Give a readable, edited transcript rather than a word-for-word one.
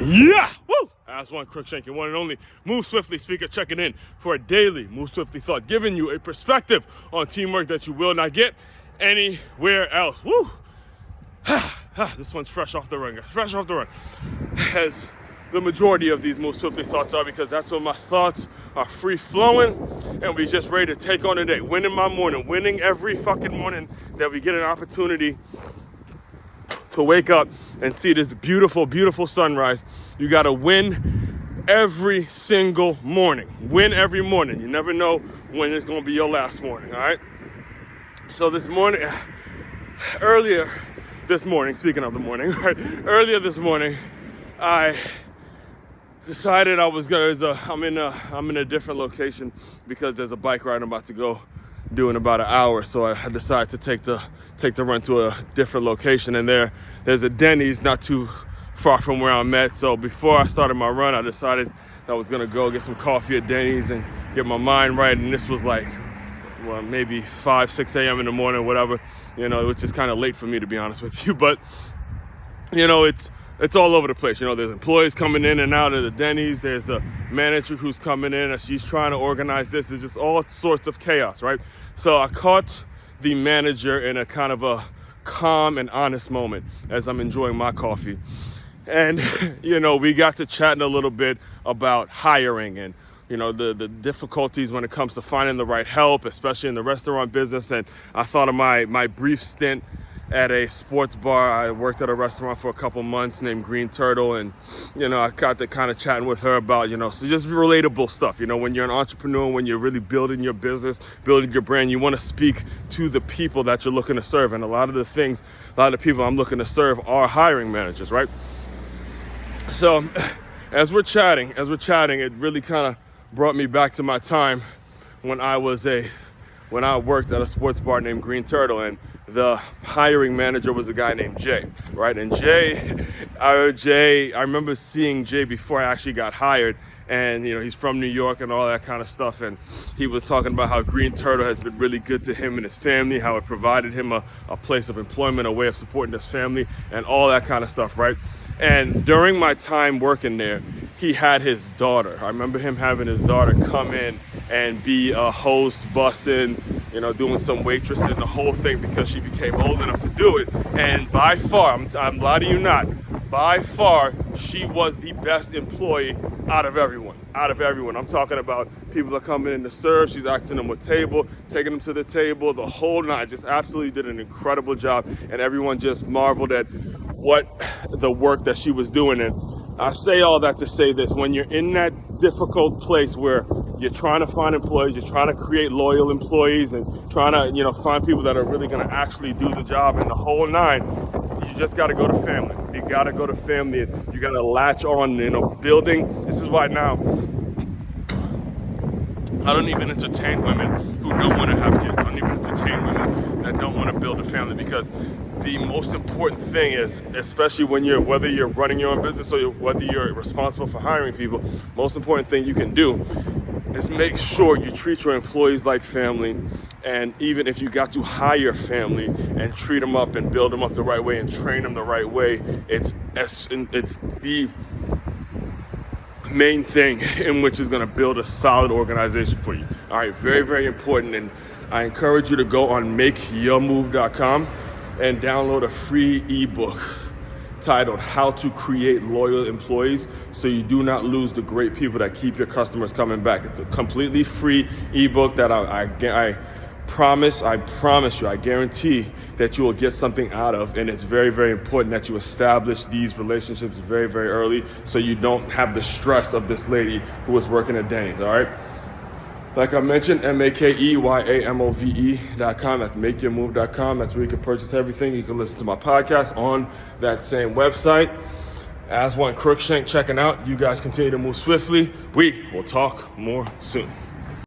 Yeah! Woo! Aswand Cruickshank, your one and only Move Swiftly speaker, checking in for a daily Move Swiftly thought, giving you a perspective on teamwork that you will not get anywhere else. Woo! This one's fresh off the run, guys. Fresh off the run. As the majority of these Move Swiftly thoughts are, because that's when my thoughts are free flowing and we just ready to take on the day. Winning my morning, winning every fucking morning that we get an opportunity to wake up and see this beautiful, beautiful sunrise. You got to win every single morning. Win every morning. You never know when it's going to be your last morning, all right? So this morning, earlier this morning, speaking of the morning, right? Earlier this morning, I decided I was gonna, I'm in a different location because there's a bike ride I'm about to go do in about an hour. So I decided to take the run to a different location, and there's a Denny's not too far from where I'm at. So before I started my run, I decided I was gonna go get some coffee at Denny's and get my mind right. And this was like, well, maybe 5, 6 a.m. in the morning, whatever, which is kind of late for me, to be honest with you. But, it's all over the place. There's employees coming in and out of the Denny's. There's the manager who's coming in and she's trying to organize this. There's just all sorts of chaos, right? So I caught the manager in a kind of a calm and honest moment as I'm enjoying my coffee. And, we got to chatting a little bit about hiring and, the difficulties when it comes to finding the right help, especially in the restaurant business. And I thought of my brief stint at a sports bar. I worked at a restaurant for a couple months named Green Turtle, and I got to kind of chatting with her about so just relatable stuff. When you're an entrepreneur, when you're really building your business, building your brand, you want to speak to the people that you're looking to serve. And a lot of the people I'm looking to serve are hiring managers, right? So as we're chatting, it really kind of brought me back to my time when I worked at a sports bar named Green Turtle, and the hiring manager was a guy named Jay, right? And I remember seeing Jay before I actually got hired, and he's from New York and all that kind of stuff, and he was talking about how Green Turtle has been really good to him and his family, how it provided him a place of employment, a way of supporting his family, and all that kind of stuff, right? And during my time working there, he had his daughter. I remember him having his daughter come in and be a host, bussing, doing some waitressing, the whole thing, because she became old enough to do it. And by far, I'm lying to you not, by far, she was the best employee out of everyone. I'm talking about people are coming in to serve. She's asking them what table, taking them to the table, the whole nine. Just absolutely did an incredible job. And everyone just marveled at the work that she was doing. And I say all that to say this: when you're in that difficult place where you're trying to find employees, you're trying to create loyal employees and trying to, find people that are really going to actually do the job and the whole nine, you just got to go to family. You got to go to family. You got to latch on, building. This is why now I don't even entertain women who don't want to have kids. I don't even entertain women that don't want to build a family, because the most important thing is, especially whether you're running your own business or whether you're responsible for hiring people, most important thing you can do is make sure you treat your employees like family. And even if you got to hire family and treat them up and build them up the right way and train them the right way, it's the main thing in which is going to build a solid organization for you. All right, very, very important. And I encourage you to go on makeyourmove.com and download a free ebook titled How to Create Loyal Employees so you do not lose the great people that keep your customers coming back. It's a completely free ebook that I promise you, I guarantee that you will get something out of. And it's very, very important that you establish these relationships very, very early so you don't have the stress of this lady who was working at Denny's, all right? Like I mentioned, makeyourmove.com. That's makeyourmove.com. That's where you can purchase everything. You can listen to my podcast on that same website. Aswand Cruickshank checking out. You guys continue to move swiftly. We will talk more soon.